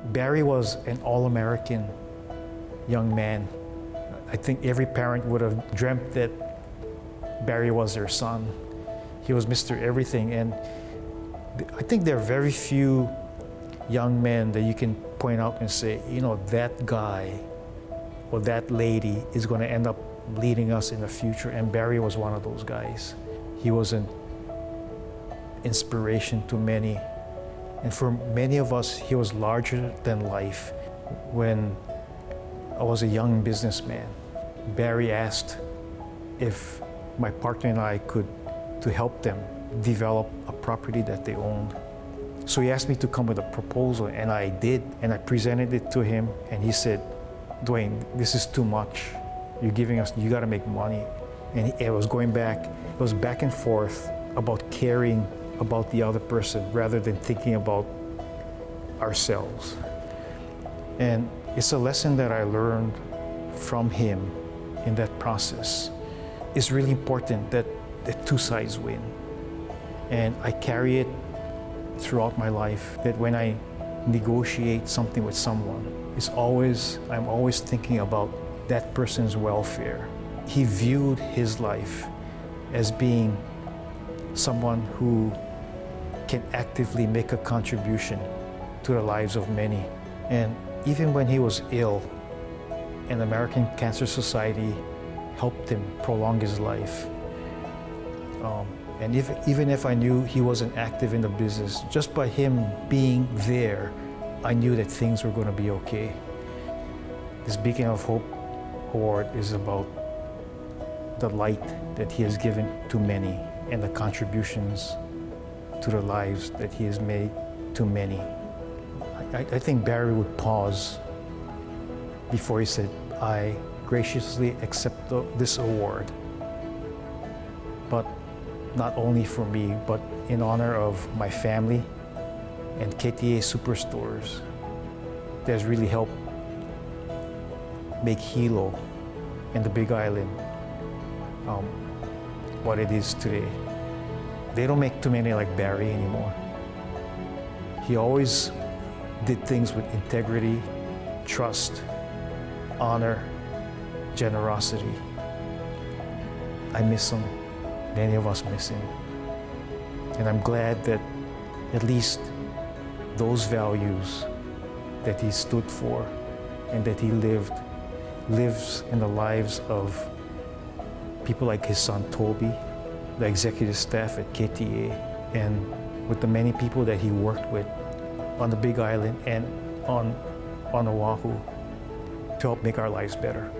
Barry was an all-American young man. I think every parent would have dreamt that Barry was their son. He was Mr. Everything, and I think there are very few young men that you can point out and say, you know, that guy or that lady is going to end up leading us in the future, and Barry was one of those guys. He was an inspiration to many, and for many of us, he was larger than life. When I was a young businessman, Barry asked if my partner and I could to help them develop a property that they owned. So he asked me to come with a proposal, and I did, and I presented it to him, and he said, "Duane, this is too much. You're giving us, you gotta make money." And it was going back, it was back and forth about caring about the other person rather than thinking about ourselves. And it's a lesson that I learned from him in that process. It's really important that the two sides win. And I carry it throughout my life, that when I negotiate something with someone, I'm always thinking about that person's welfare. He viewed his life as being someone who can actively make a contribution to the lives of many. And even when he was ill, an American Cancer Society helped him prolong his life. And even if I knew he wasn't active in the business, just by him being there, I knew that things were going to be okay. This Beacon of Hope Award is about the light that he has given to many and the contributions to the lives that he has made to many. I think Barry would pause before he said, "I graciously accept this award, but not only for me, but in honor of my family and KTA Superstores that has really helped make Hilo and the Big Island what it is today." They don't make too many like Barry anymore. He always did things with integrity, trust, honor, generosity. I miss him. Many of us miss him. And I'm glad that at least those values that he stood for and that he lives in the lives of people like his son Toby, the executive staff at KTA, and with the many people that he worked with on the Big Island and on Oahu to help make our lives better.